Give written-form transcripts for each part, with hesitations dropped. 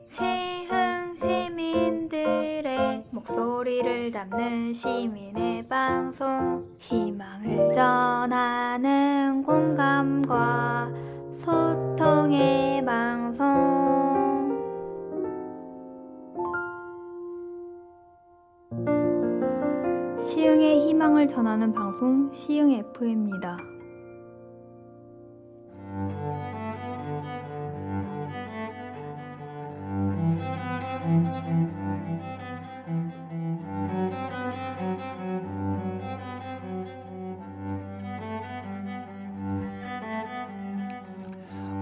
세흥 시민들의 목소리를 담는 시민의 방송, 희망을 전하는 공감과 소통의 방송. 시흥의 희망을 전하는 방송, 시흥 FM입니다.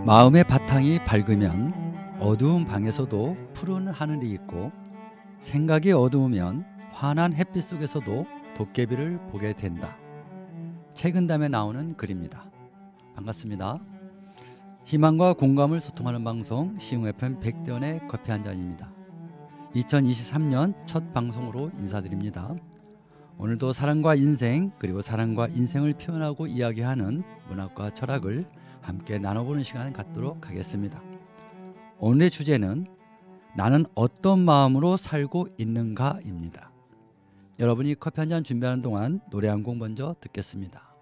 마음의 바탕이 밝으면 어두운 방에서도 푸른 하늘이 있고, 생각이 어두우면 환한 햇빛 속에서도 도깨비를 보게 된다. 책은담에 나오는 글입니다. 반갑습니다. 희망과 공감을 소통하는 방송 시흥 FM 백대원의 커피 한 잔입니다. 2023년 첫 방송으로 인사드립니다. 오늘도 사랑과 인생, 그리고 사랑과 인생을 표현하고 이야기하는 문학과 철학을 함께 나눠보는 시간을 갖도록 하겠습니다. 오늘의 주제는 나는 어떤 마음으로 살고 있는가입니다. 여러분이 커피 한 잔 준비하는 동안 노래 한 곡 먼저 듣겠습니다.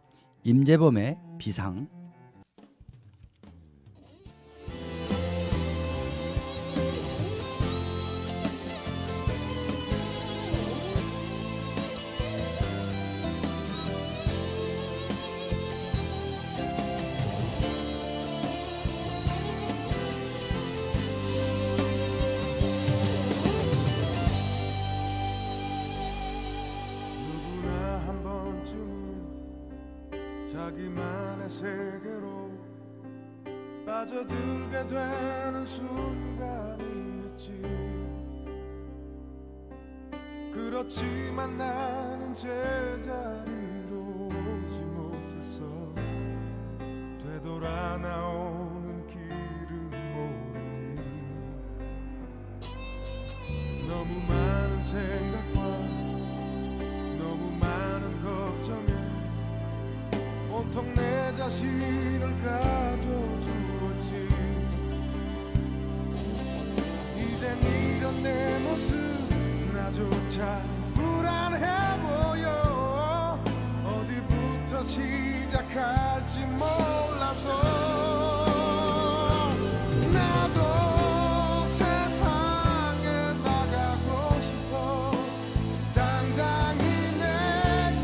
임재범의 비상. 자기만의 세계로 빠져들게 되는 순간이 있지. 그렇지만 나는 제자리로 오지 못했어. 되돌아 나오는 길은 모르니 너무 많은 생각과 너무 많은 걱정에 온통 내 자신을 가둬두었지. 이젠 이런 내 모습 나조차 불안해 보여. 어디부터 시작할지 몰라서 나도 세상에 나가고 싶어. 당당히 내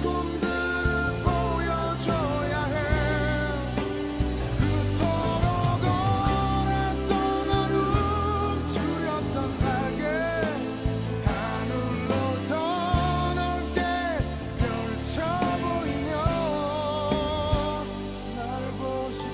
꿈들을 보여줘야 해. 그토록 오랫동안 움츠렸던 날개 하늘로 더 넓게 펼쳐보이며 날고 싶어.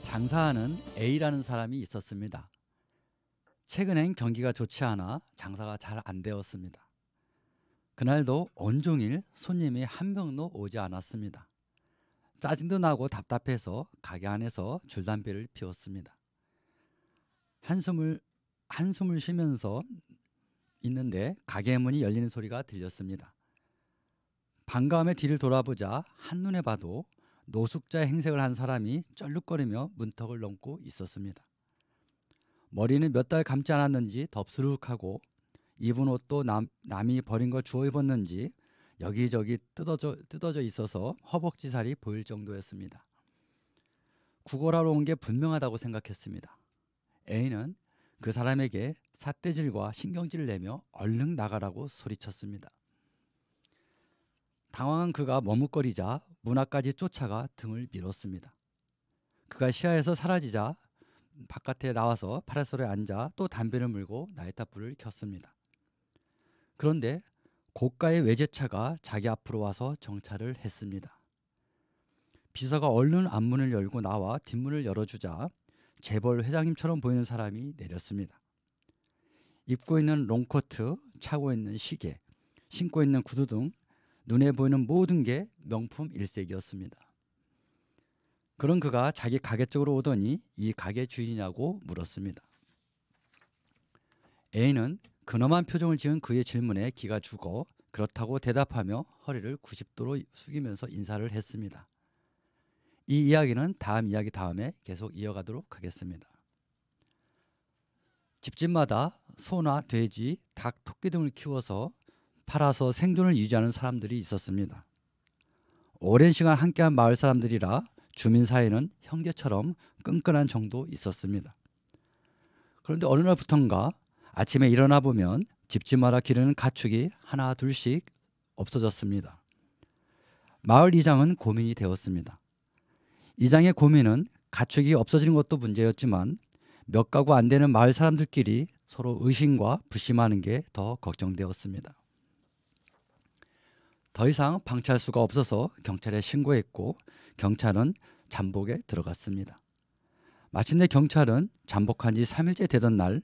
장사하는 A라는 사람이 있었습니다. 최근엔 경기가 좋지 않아 장사가 잘 안 되었습니다. 그날도 온종일 손님이 한 명도 오지 않았습니다. 짜증도 나고 답답해서 가게 안에서 줄담배를 피웠습니다. 한숨을 쉬면서 있는데 가게 문이 열리는 소리가 들렸습니다. 반가움에 뒤를 돌아보자 한눈에 봐도 노숙자의 행색을 한 사람이 쩔룩거리며 문턱을 넘고 있었습니다. 머리는 몇 달 감지 않았는지 덥수룩하고, 입은 옷도 남이 버린 걸 주워 입었는지 여기저기 뜯어져 있어서 허벅지살이 보일 정도였습니다. 구걸하러 온 게 분명하다고 생각했습니다. A는 그 사람에게 삿대질과 신경질을 내며 얼른 나가라고 소리쳤습니다. 당황한 그가 머뭇거리자 문 앞까지 쫓아가 등을 밀었습니다. 그가 시야에서 사라지자 바깥에 나와서 파라솔에 앉아 또 담배를 물고 라이터불을 켰습니다. 그런데 고가의 외제차가 자기 앞으로 와서 정차를 했습니다. 비서가 얼른 앞문을 열고 나와 뒷문을 열어주자 재벌 회장님처럼 보이는 사람이 내렸습니다. 입고 있는 롱코트, 차고 있는 시계, 신고 있는 구두 등 눈에 보이는 모든 게 명품 일색이었습니다. 그런 그가 자기 가게 쪽으로 오더니 이 가게 주인이냐고 물었습니다. A는 근엄한 표정을 지은 그의 질문에 기가 죽어 그렇다고 대답하며 허리를 90도로 숙이면서 인사를 했습니다. 이 이야기는 다음 이야기 다음에 계속 이어가도록 하겠습니다. 집집마다 소나 돼지, 닭, 토끼 등을 키워서 팔아서 생존을 유지하는 사람들이 있었습니다. 오랜 시간 함께한 마을 사람들이라 주민 사이는 형제처럼 끈끈한 정도 있었습니다. 그런데 어느 날부턴가 아침에 일어나 보면 집집마다 기르는 가축이 하나 둘씩 없어졌습니다. 마을 이장은 고민이 되었습니다. 이장의 고민은 가축이 없어지는 것도 문제였지만 몇 가구 안 되는 마을 사람들끼리 서로 의심과 불심하는 게 더 걱정되었습니다. 더 이상 방치할 수가 없어서 경찰에 신고했고 경찰은 잠복에 들어갔습니다. 마침내 경찰은 잠복한 지 3일째 되던 날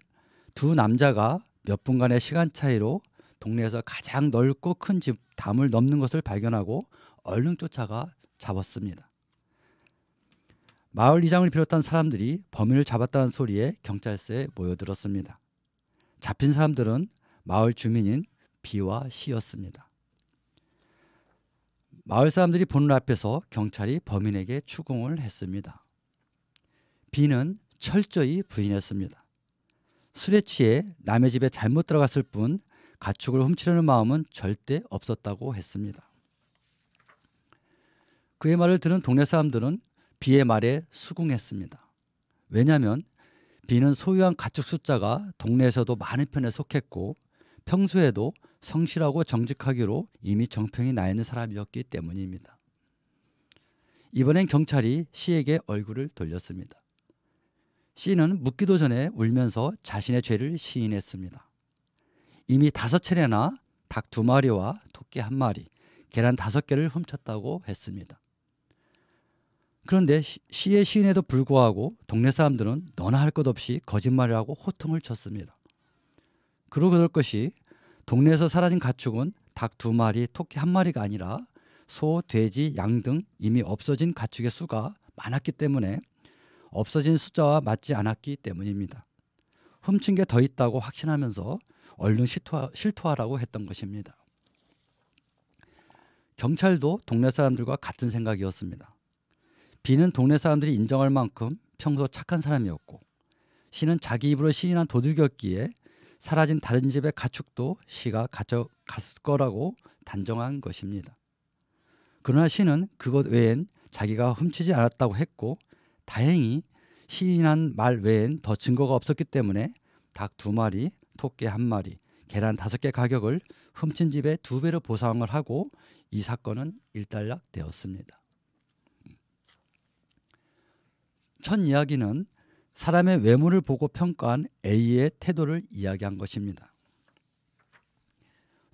두 남자가 몇 분간의 시간 차이로 동네에서 가장 넓고 큰 집 담을 넘는 것을 발견하고 얼른 쫓아가 잡았습니다. 마을 이장을 비롯한 사람들이 범인을 잡았다는 소리에 경찰서에 모여들었습니다. 잡힌 사람들은 마을 주민인 B와 C였습니다. 마을 사람들이 보는 앞에서 경찰이 범인에게 추궁을 했습니다. B는 철저히 부인했습니다. 술에 취해 남의 집에 잘못 들어갔을 뿐 가축을 훔치려는 마음은 절대 없었다고 했습니다. 그의 말을 들은 동네 사람들은 B의 말에 수긍했습니다. 왜냐하면 B는 소유한 가축 숫자가 동네에서도 많은 편에 속했고 평소에도 성실하고 정직하기로 이미 정평이 나 있는 사람이었기 때문입니다. 이번엔 경찰이 C에게 얼굴을 돌렸습니다. C는 묻기도 전에 울면서 자신의 죄를 시인했습니다. 이미 5차례나 닭 2마리와 토끼 1마리, 계란 5개를 훔쳤다고 했습니다. 그런데 C의 시인에도 불구하고 동네 사람들은 너나 할 것 없이 거짓말이라고 호통을 쳤습니다. 그러고 그럴 것이 동네에서 사라진 가축은 닭 2마리, 토끼 1마리가 아니라 소, 돼지, 양 등 이미 없어진 가축의 수가 많았기 때문에 없어진 숫자와 맞지 않았기 때문입니다. 훔친 게 더 있다고 확신하면서 얼른 실토하라고 했던 것입니다. 경찰도 동네 사람들과 같은 생각이었습니다. B는 동네 사람들이 인정할 만큼 평소 착한 사람이었고 C는 자기 입으로 시인한 도둑이었기에 사라진 다른 집의 가축도 C가 가져갔을 거라고 단정한 것입니다. 그러나 C는 그것 외엔 자기가 훔치지 않았다고 했고 다행히 시인한 말 외엔 더 증거가 없었기 때문에 닭 2마리, 토끼 1마리, 계란 5개 가격을 훔친 집에 2배로 보상을 하고 이 사건은 일단락되었습니다. 첫 이야기는 사람의 외모를 보고 평가한 A의 태도를 이야기한 것입니다.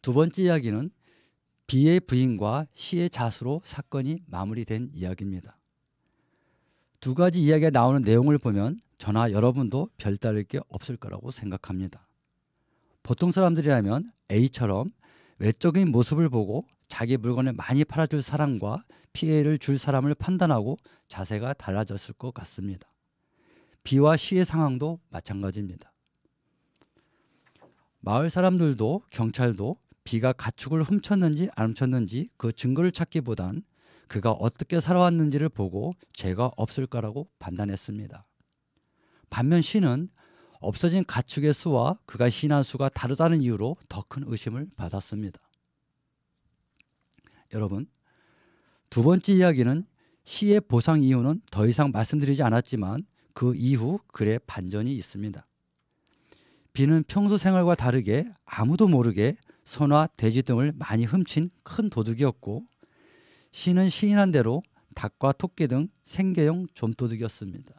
두 번째 이야기는 B의 부인과 C의 자수로 사건이 마무리된 이야기입니다. 두 가지 이야기가 나오는 내용을 보면 저나 여러분도 별다를 게 없을 거라고 생각합니다. 보통 사람들이라면 A처럼 외적인 모습을 보고 자기 물건을 많이 팔아줄 사람과 피해를 줄 사람을 판단하고 자세가 달라졌을 것 같습니다. B와 C의 상황도 마찬가지입니다. 마을 사람들도 경찰도 B가 가축을 훔쳤는지 안 훔쳤는지 그 증거를 찾기보단 그가 어떻게 살아왔는지를 보고 죄가 없을 거라고 판단했습니다. 반면 C는 없어진 가축의 수와 그가 시인한 수가 다르다는 이유로 더 큰 의심을 받았습니다. 여러분, 두 번째 이야기는 C의 보상 이유는 더 이상 말씀드리지 않았지만 그 이후 글에 반전이 있습니다. B는 평소 생활과 다르게 아무도 모르게 소나 돼지 등을 많이 훔친 큰 도둑이었고 C는 시인한 대로 닭과 토끼 등 생계형 좀도둑이었습니다.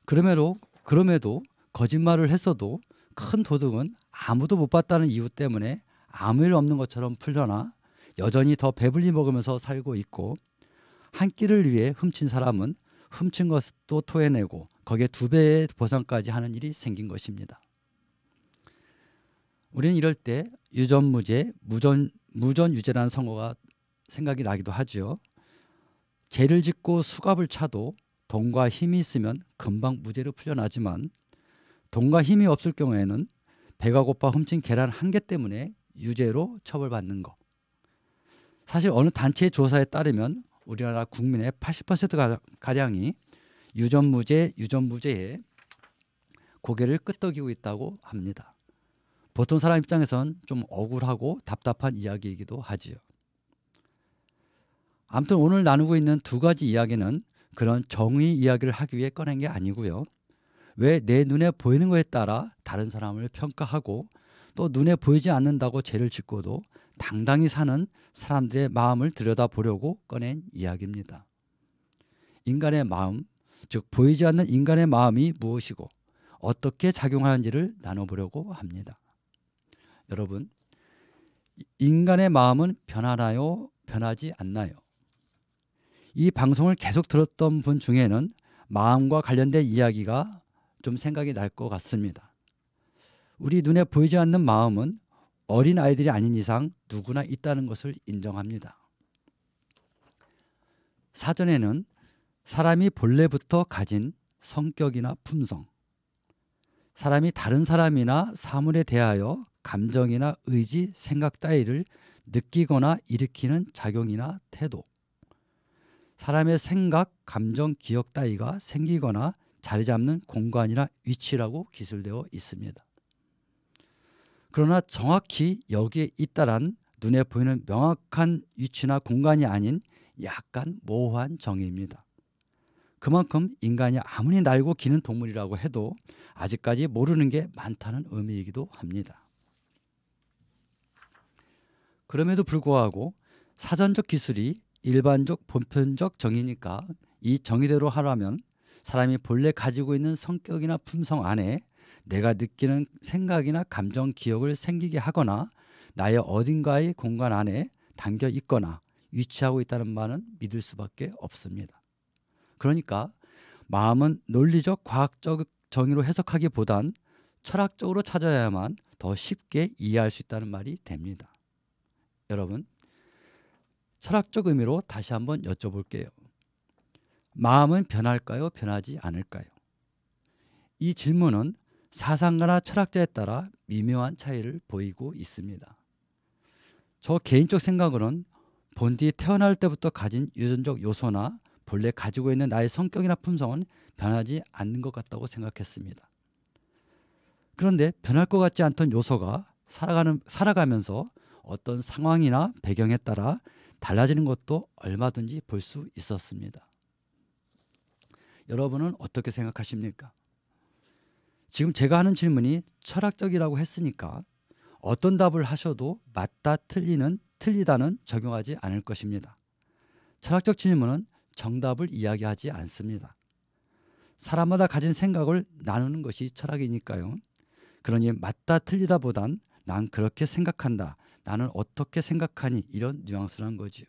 그럼에도 거짓말을 했어도 큰 도둑은 아무도 못 봤다는 이유 때문에 아무 일 없는 것처럼 풀려나 여전히 더 배불리 먹으면서 살고 있고 한 끼를 위해 훔친 사람은 훔친 것도 토해내고 거기에 2배의 보상까지 하는 일이 생긴 것입니다. 우리는 이럴 때 유전무죄, 무전유죄라는 선고가 생각이 나기도 하죠. 죄를 짓고 수갑을 차도 돈과 힘이 있으면 금방 무죄로 풀려나지만 돈과 힘이 없을 경우에는 배가 고파 훔친 계란 한 개 때문에 유죄로 처벌받는 것. 사실 어느 단체의 조사에 따르면 우리나라 국민의 80%가량이 유전무죄에 고개를 끄덕이고 있다고 합니다. 보통 사람 입장에선 좀 억울하고 답답한 이야기이기도 하지요. 아무튼 오늘 나누고 있는 두 가지 이야기는 그런 정의 이야기를 하기 위해 꺼낸 게 아니고요. 왜 내 눈에 보이는 것에 따라 다른 사람을 평가하고 또 눈에 보이지 않는다고 죄를 짓고도 당당히 사는 사람들의 마음을 들여다보려고 꺼낸 이야기입니다. 인간의 마음, 즉 보이지 않는 인간의 마음이 무엇이고 어떻게 작용하는지를 나눠보려고 합니다. 여러분, 인간의 마음은 변하나요? 변하지 않나요? 이 방송을 계속 들었던 분 중에는 마음과 관련된 이야기가 좀 생각이 날 것 같습니다. 우리 눈에 보이지 않는 마음은 어린 아이들이 아닌 이상 누구나 있다는 것을 인정합니다. 사전에는 사람이 본래부터 가진 성격이나 품성, 사람이 다른 사람이나 사물에 대하여 감정이나 의지, 생각 따위를 느끼거나 일으키는 작용이나 태도, 사람의 생각, 감정, 기억 따위가 생기거나 자리 잡는 공간이나 위치라고 기술되어 있습니다. 그러나 정확히 여기에 있다란 눈에 보이는 명확한 위치나 공간이 아닌 약간 모호한 정의입니다. 그만큼 인간이 아무리 날고 기는 동물이라고 해도 아직까지 모르는 게 많다는 의미이기도 합니다. 그럼에도 불구하고 사전적 기술이 일반적 보편적 정의니까 이 정의대로 하라면 사람이 본래 가지고 있는 성격이나 품성 안에 내가 느끼는 생각이나 감정, 기억을 생기게 하거나 나의 어딘가의 공간 안에 담겨 있거나 위치하고 있다는 말은 믿을 수밖에 없습니다. 그러니까 마음은 논리적, 과학적 정의로 해석하기보단 철학적으로 찾아야만 더 쉽게 이해할 수 있다는 말이 됩니다. 여러분, 철학적 의미로 다시 한번 여쭤볼게요. 마음은 변할까요? 변하지 않을까요? 이 질문은 사상가나 철학자에 따라 미묘한 차이를 보이고 있습니다. 저 개인적 생각으로는 본디 태어날 때부터 가진 유전적 요소나 본래 가지고 있는 나의 성격이나 품성은 변하지 않는 것 같다고 생각했습니다. 그런데 변할 것 같지 않던 요소가 살아가면서 어떤 상황이나 배경에 따라 달라지는 것도 얼마든지 볼 수 있었습니다. 여러분은 어떻게 생각하십니까? 지금 제가 하는 질문이 철학적이라고 했으니까 어떤 답을 하셔도 맞다, 틀리다는 적용하지 않을 것입니다. 철학적 질문은 정답을 이야기하지 않습니다. 사람마다 가진 생각을 나누는 것이 철학이니까요. 그러니 맞다, 틀리다보단 난 그렇게 생각한다, 나는 어떻게 생각하니, 이런 뉘앙스란 거지요.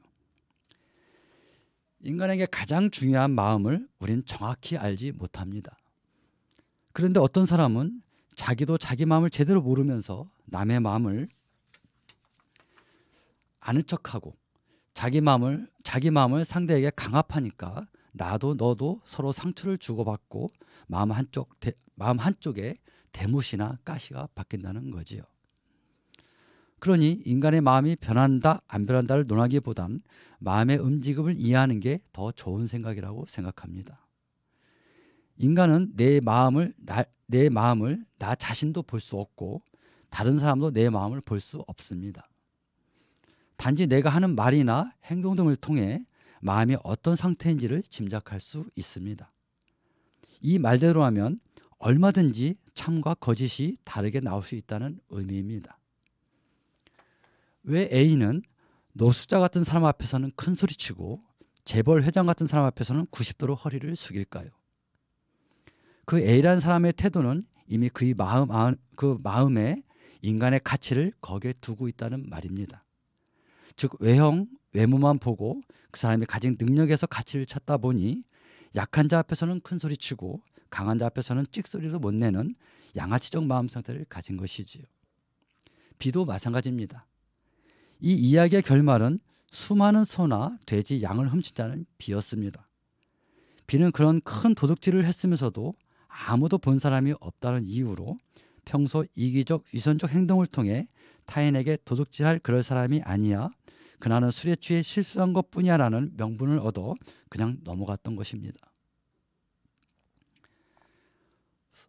인간에게 가장 중요한 마음을 우린 정확히 알지 못합니다. 그런데 어떤 사람은 자기도 자기 마음을 제대로 모르면서 남의 마음을 아는 척하고 자기 마음을 상대에게 강압하니까 나도 너도 서로 상처를 주고받고 마음 한쪽에 대못이나 가시가 바뀐다는 거지요. 그러니 인간의 마음이 변한다 안 변한다를 논하기보단 마음의 움직임을 이해하는 게 더 좋은 생각이라고 생각합니다. 인간은 내 마음을 나 자신도 볼 수 없고 다른 사람도 내 마음을 볼 수 없습니다. 단지 내가 하는 말이나 행동 등을 통해 마음이 어떤 상태인지를 짐작할 수 있습니다. 이 말대로 하면 얼마든지 참과 거짓이 다르게 나올 수 있다는 의미입니다. 왜 A는 노숙자 같은 사람 앞에서는 큰 소리치고 재벌 회장 같은 사람 앞에서는 90도로 허리를 숙일까요? 그 A라는 사람의 태도는 이미 그 마음에 인간의 가치를 거기에 두고 있다는 말입니다. 즉 외모만 보고 그 사람이 가진 능력에서 가치를 찾다 보니 약한 자 앞에서는 큰 소리치고 강한 자 앞에서는 찍소리도 못 내는 양아치적 마음 상태를 가진 것이지요. B도 마찬가지입니다. 이 이야기의 결말은 수많은 소나 돼지, 양을 훔친 자는 비였습니다. 비는 그런 큰 도둑질을 했으면서도 아무도 본 사람이 없다는 이유로 평소 이기적 위선적 행동을 통해 타인에게 도둑질할 그럴 사람이 아니야, 그나는 술에 취해 실수한 것뿐이야 라는 명분을 얻어 그냥 넘어갔던 것입니다.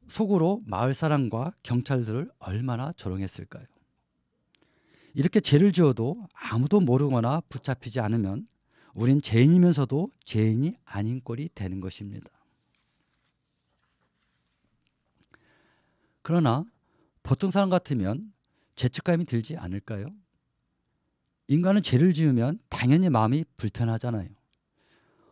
속으로 마을 사람과 경찰들을 얼마나 조롱했을까요? 이렇게 죄를 지어도 아무도 모르거나 붙잡히지 않으면 우린 죄인이면서도 죄인이 아닌 꼴이 되는 것입니다. 그러나 보통 사람 같으면 죄책감이 들지 않을까요? 인간은 죄를 지으면 당연히 마음이 불편하잖아요.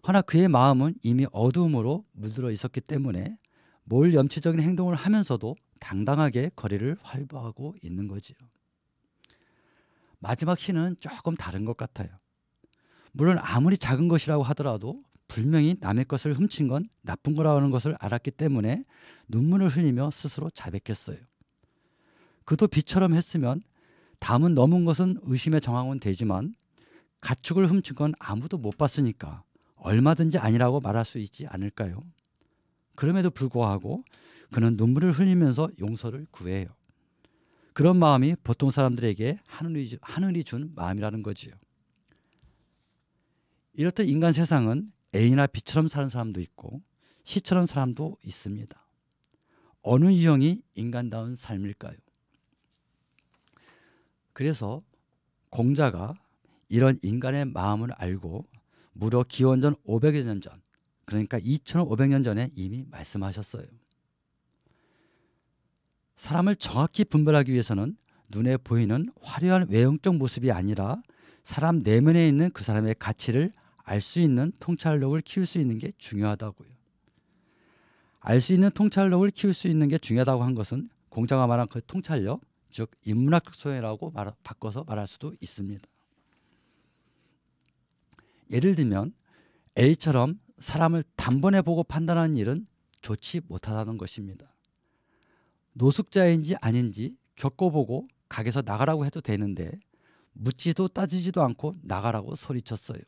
허나 그의 마음은 이미 어두움으로 물들어 있었기 때문에 몰 염치적인 행동을 하면서도 당당하게 거리를 활보하고 있는 거지요. 마지막 시는 조금 다른 것 같아요. 물론 아무리 작은 것이라고 하더라도 분명히 남의 것을 훔친 건 나쁜 거라는 것을 알았기 때문에 눈물을 흘리며 스스로 자백했어요. 그도 비처럼 했으면 담은 넘은 것은 의심의 정황은 되지만 가축을 훔친 건 아무도 못 봤으니까 얼마든지 아니라고 말할 수 있지 않을까요? 그럼에도 불구하고 그는 눈물을 흘리면서 용서를 구해요. 그런 마음이 보통 사람들에게 하늘이 준 마음이라는 거지요. 이렇듯 인간 세상은 A나 B처럼 사는 사람도 있고 C처럼 사람도 있습니다. 어느 유형이 인간다운 삶일까요? 그래서 공자가 이런 인간의 마음을 알고 무려 기원전 500여 년 전, 그러니까 2500년 전에 이미 말씀하셨어요. 사람을 정확히 분별하기 위해서는 눈에 보이는 화려한 외형적 모습이 아니라 사람 내면에 있는 그 사람의 가치를 알 수 있는 통찰력을 키울 수 있는 게 중요하다고요. 알 수 있는 통찰력을 키울 수 있는 게 중요하다고 한 것은 공자가 말한 그 통찰력, 즉 인문학적 소양이라고 바꿔서 말할 수도 있습니다. 예를 들면 A처럼 사람을 단번에 보고 판단하는 일은 좋지 못하다는 것입니다. 노숙자인지 아닌지 겪어보고 가게에서 나가라고 해도 되는데 묻지도 따지지도 않고 나가라고 소리쳤어요.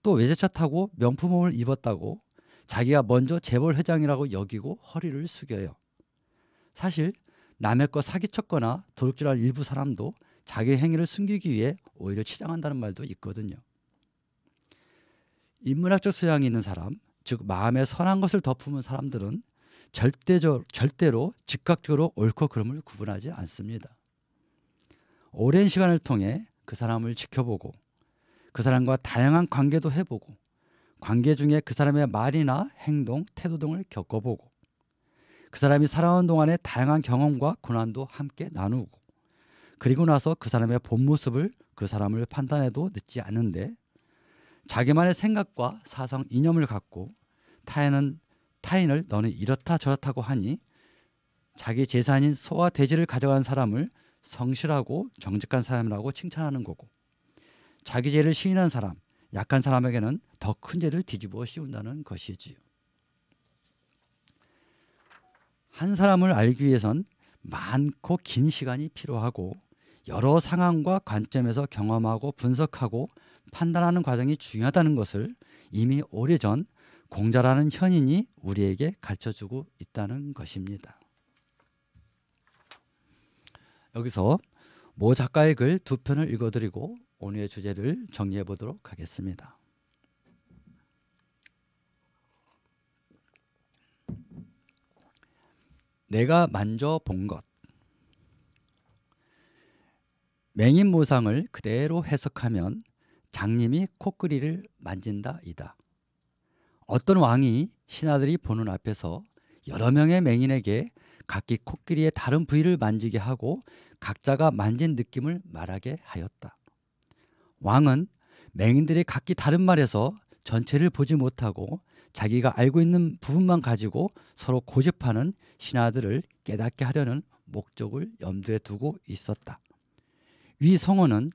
또 외제차 타고 명품옷을 입었다고 자기가 먼저 재벌 회장이라고 여기고 허리를 숙여요. 사실 남의 거 사기쳤거나 도둑질할 일부 사람도 자기 행위를 숨기기 위해 오히려 치장한다는 말도 있거든요. 인문학적 소양이 있는 사람, 즉 마음에 선한 것을 덮으면 사람들은 절대로 즉각적으로 옳고 그름을 구분하지 않습니다. 오랜 시간을 통해 그 사람을 지켜보고 그 사람과 다양한 관계도 해보고 관계 중에 그 사람의 말이나 행동, 태도 등을 겪어보고 그 사람이 살아온 동안의 다양한 경험과 고난도 함께 나누고 그리고 나서 그 사람의 본 모습을 그 사람을 판단해도 늦지 않은데 자기만의 생각과 사상 이념을 갖고 타인을 너는 이렇다 저렇다고 하니 자기 재산인 소와 돼지를 가져간 사람을 성실하고 정직한 사람이라고 칭찬하는 거고 자기 죄를 시인한 사람, 약한 사람에게는 더 큰 죄를 뒤집어 씌운다는 것이지요. 한 사람을 알기 위해선 많고 긴 시간이 필요하고 여러 상황과 관점에서 경험하고 분석하고 판단하는 과정이 중요하다는 것을 이미 오래전 공자라는 현인이 우리에게 가르쳐주고 있다는 것입니다. 여기서 모 작가의 글 두 편을 읽어드리고 오늘의 주제를 정리해 보도록 하겠습니다. 내가 만져본 것. 맹인모상을 그대로 해석하면 장님이 코끼리를 만진다이다. 어떤 왕이 신하들이 보는 앞에서 여러 명의 맹인에게 각기 코끼리의 다른 부위를 만지게 하고 각자가 만진 느낌을 말하게 하였다. 왕은 맹인들이 각기 다른 말에서 전체를 보지 못하고 자기가 알고 있는 부분만 가지고 서로 고집하는 신하들을 깨닫게 하려는 목적을 염두에 두고 있었다. 위 성어는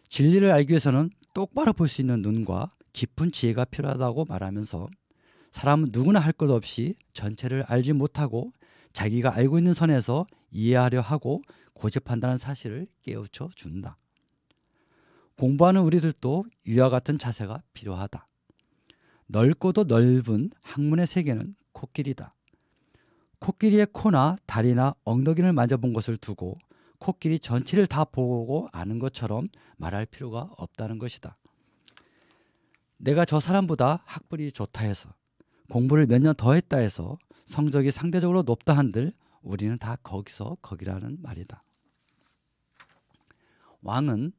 진리를 알기 위해서는 똑바로 볼 수 있는 눈과 깊은 지혜가 필요하다고 말하면서 사람은 누구나 할 것 없이 전체를 알지 못하고 자기가 알고 있는 선에서 이해하려 하고 고집한다는 사실을 깨우쳐 준다. 공부하는 우리들도 이와 같은 자세가 필요하다. 넓고도 넓은 학문의 세계는 코끼리다. 코끼리의 코나 다리나 엉덩이를 만져본 것을 두고 코끼리 전체를 다 보고 아는 것처럼 말할 필요가 없다는 것이다. 내가 저 사람보다 학벌이 좋다 해서, 공부를 몇 년 더 했다 해서 성적이 상대적으로 높다 한들 우리는 다 거기서 거기라는 말이다. 왕은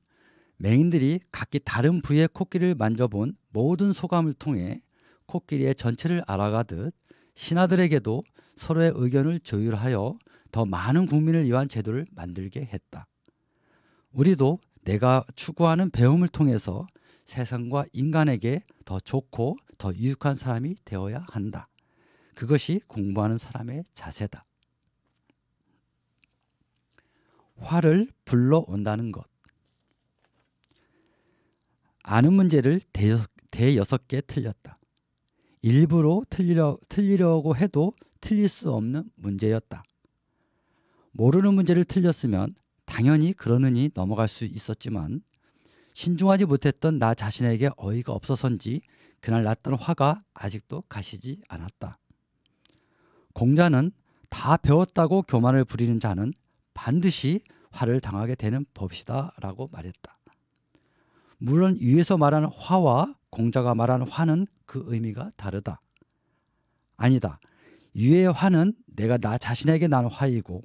맹인들이 각기 다른 부위의 코끼리를 만져본 모든 소감을 통해 코끼리의 전체를 알아가듯 신하들에게도 서로의 의견을 조율하여 더 많은 국민을 위한 제도를 만들게 했다. 우리도 내가 추구하는 배움을 통해서 세상과 인간에게 더 좋고 더 유익한 사람이 되어야 한다. 그것이 공부하는 사람의 자세다. 화를 불러온다는 것. 아는 문제를 대여섯 개 틀렸다. 일부러 틀리려고 해도 틀릴 수 없는 문제였다. 모르는 문제를 틀렸으면 당연히 그러느니 넘어갈 수 있었지만 신중하지 못했던 나 자신에게 어이가 없어서인지 그날 났던 화가 아직도 가시지 않았다. 공자는 다 배웠다고 교만을 부리는 자는 반드시 화를 당하게 되는 법이다 라고 말했다. 물론 위에서 말하는 화와 공자가 말하는 화는 그 의미가 다르다. 아니다. 위의 화는 내가 나 자신에게 난 화이고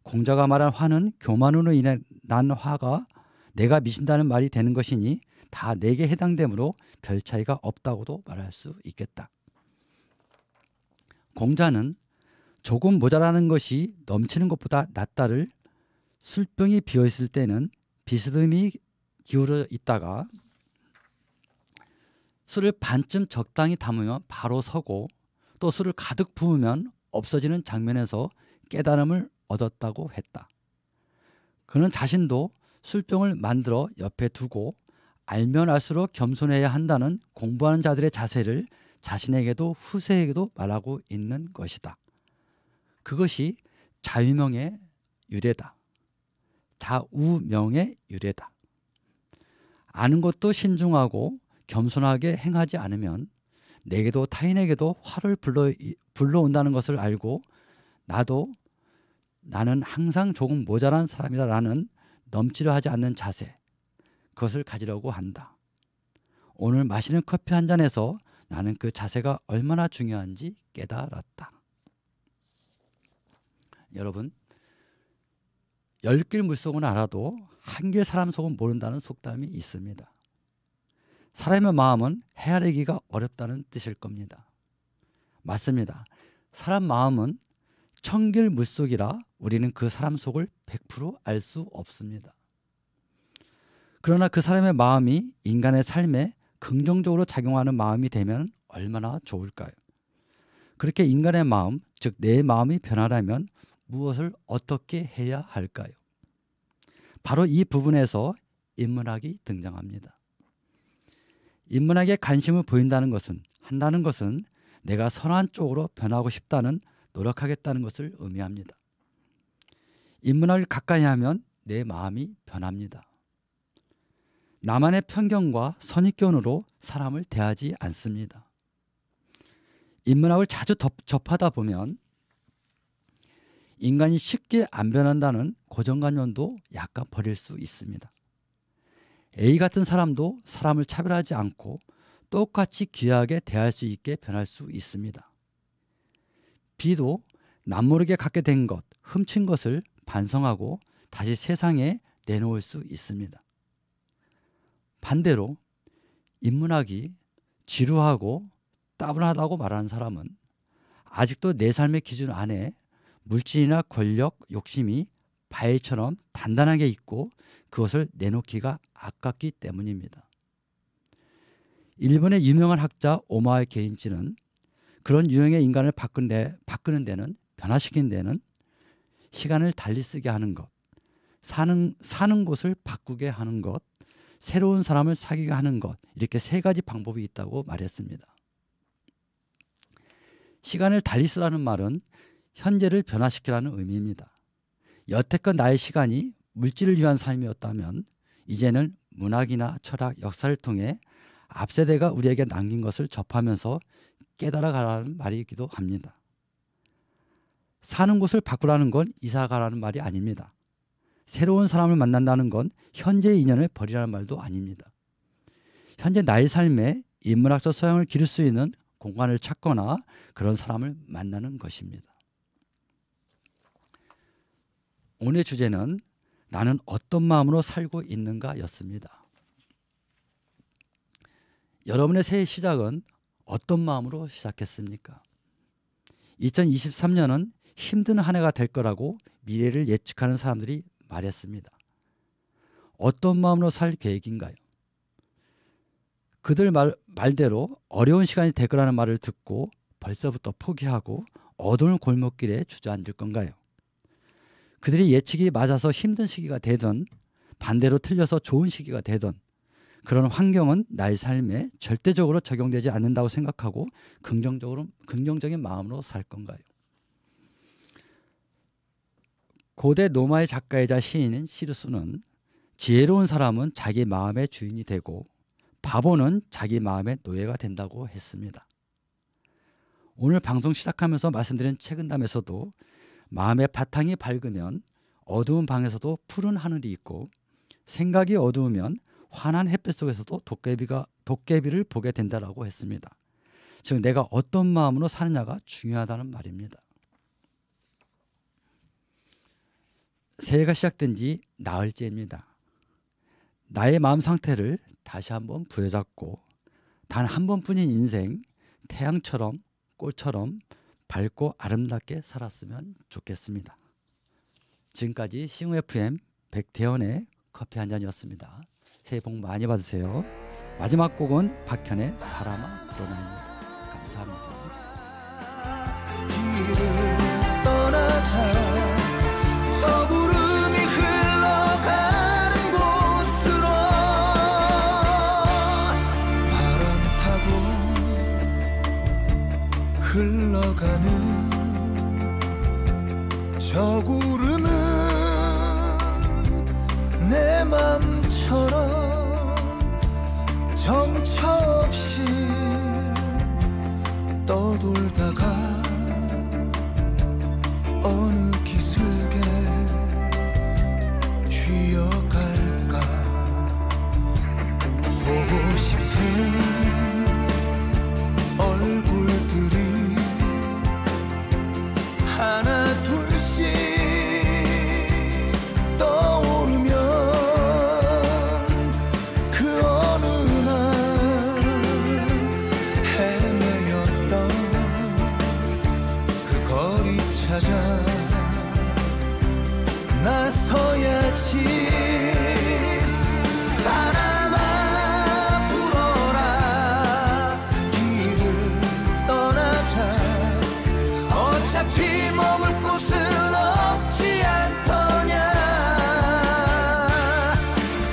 공자가 말한 화는 교만으로 인해 난 화가 내가 미친다는 말이 되는 것이니 다 내게 해당되므로 별 차이가 없다고도 말할 수 있겠다. 공자는 조금 모자라는 것이 넘치는 것보다 낫다를 술병이 비어있을 때는 비스듬히 기울어 있다가 술을 반쯤 적당히 담으면 바로 서고 또 술을 가득 부으면 없어지는 장면에서 깨달음을 얻었다고 했다. 그는 자신도 술병을 만들어 옆에 두고 알면 알수록 겸손해야 한다는 공부하는 자들의 자세를 자신에게도 후세에게도 말하고 있는 것이다. 그것이 자유명의 유래다. 자우명의 유래다. 아는 것도 신중하고 겸손하게 행하지 않으면 내게도 타인에게도 화를 불러온다는 것을 알고 나는 항상 조금 모자란 사람이다라는 넘치려 하지 않는 자세, 그것을 가지려고 한다. 오늘 마시는 커피 한 잔에서 나는 그 자세가 얼마나 중요한지 깨달았다. 여러분, 10길 물속은 알아도 한 길 사람 속은 모른다는 속담이 있습니다. 사람의 마음은 헤아리기가 어렵다는 뜻일 겁니다. 맞습니다. 사람 마음은 1000길 물속이라 우리는 그 사람 속을 100% 알 수 없습니다. 그러나 그 사람의 마음이 인간의 삶에 긍정적으로 작용하는 마음이 되면 얼마나 좋을까요? 그렇게 인간의 마음, 즉 내 마음이 변하려면 무엇을 어떻게 해야 할까요? 바로 이 부분에서 인문학이 등장합니다. 인문학에 관심을 보인다는 것은, 한다는 것은 내가 선한 쪽으로 변하고 싶다는, 노력하겠다는 것을 의미합니다. 인문학을 가까이 하면 내 마음이 변합니다. 나만의 편견과 선입견으로 사람을 대하지 않습니다. 인문학을 자주 접하다 보면 인간이 쉽게 안 변한다는 고정관념도 약간 버릴 수 있습니다. A 같은 사람도 사람을 차별하지 않고 똑같이 귀하게 대할 수 있게 변할 수 있습니다. B도 남모르게 갖게 된 것, 훔친 것을 반성하고 다시 세상에 내놓을 수 있습니다. 반대로 인문학이 지루하고 따분하다고 말하는 사람은 아직도 내 삶의 기준 안에 물질이나 권력, 욕심이 바위처럼 단단하게 있고 그것을 내놓기가 아깝기 때문입니다. 일본의 유명한 학자 오마에 게인치는 그런 유형의 인간을 바꾸는 데는, 변화시키는 데는 시간을 달리 쓰게 하는 것, 사는 곳을 바꾸게 하는 것, 새로운 사람을 사귀게 하는 것, 이렇게 3가지 방법이 있다고 말했습니다. 시간을 달리 쓰라는 말은 현재를 변화시키라는 의미입니다. 여태껏 나의 시간이 물질을 위한 삶이었다면 이제는 문학이나 철학, 역사를 통해 앞세대가 우리에게 남긴 것을 접하면서 깨달아가라는 말이기도 합니다. 사는 곳을 바꾸라는 건 이사가라는 말이 아닙니다. 새로운 사람을 만난다는 건 현재의 인연을 버리라는 말도 아닙니다. 현재 나의 삶에 인문학적 소양을 기를 수 있는 공간을 찾거나 그런 사람을 만나는 것입니다. 오늘의 주제는 나는 어떤 마음으로 살고 있는가 였습니다. 여러분의 새해 시작은 어떤 마음으로 시작했습니까? 2023년은 힘든 한 해가 될 거라고 미래를 예측하는 사람들이 말했습니다. 어떤 마음으로 살 계획인가요? 그들 말대로 어려운 시간이 될 거라는 말을 듣고 벌써부터 포기하고 어두운 골목길에 주저앉을 건가요? 그들의 예측이 맞아서 힘든 시기가 되든 반대로 틀려서 좋은 시기가 되든 그런 환경은 나의 삶에 절대적으로 적용되지 않는다고 생각하고 긍정적인 마음으로 살 건가요? 고대 로마의 작가이자 시인인 시르스는 지혜로운 사람은 자기 마음의 주인이 되고 바보는 자기 마음의 노예가 된다고 했습니다. 오늘 방송 시작하면서 말씀드린 책은담에서도 마음의 바탕이 밝으면 어두운 방에서도 푸른 하늘이 있고 생각이 어두우면 환한 햇빛 속에서도 도깨비를 보게 된다라고 했습니다. 즉 내가 어떤 마음으로 사느냐가 중요하다는 말입니다. 새해가 시작된 지 나흘째입니다. 나의 마음 상태를 다시 한번 부여잡고 단 한 번뿐인 인생 태양처럼 꽃처럼 밝고 아름답게 살았으면 좋겠습니다. 지금까지 CUFM 백태현의 커피 한 잔이었습니다. 새해 복 많이 받으세요. 마지막 곡은 박현의 바람아 불어나입니다. 감사합니다. 길을 떠나자 서구름이 흘러가는 곳으로 바람 타고 흘러가는 저 구름은 내 맘처럼 정처 없이 떠돌다가 어느 기슭에 쉬어갈까 보고 싶은 얼굴들이 하나 둘씩 떠오르면 그 어느 날 헤매였던 그 거리 찾아 나서야지. 바람아 불어라 길을 떠나자 어차피 머물 곳은 없지 않더냐.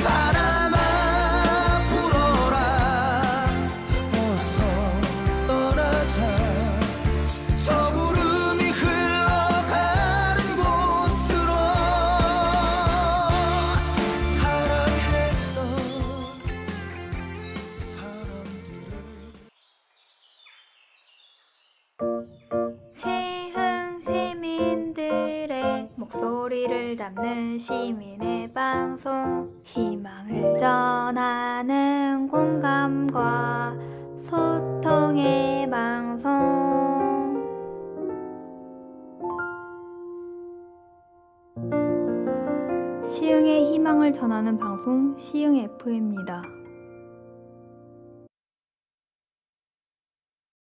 바람아 불어라 어서 떠나자 저 구름이 흘러가는 곳으로 사랑했던 사람들을 세흥 시민들의 목소리를 담는 시민의 방송, 희망을 전하는 공감과 소통의 방송. 시흥의 희망을 전하는 방송, 시흥 FM입니다.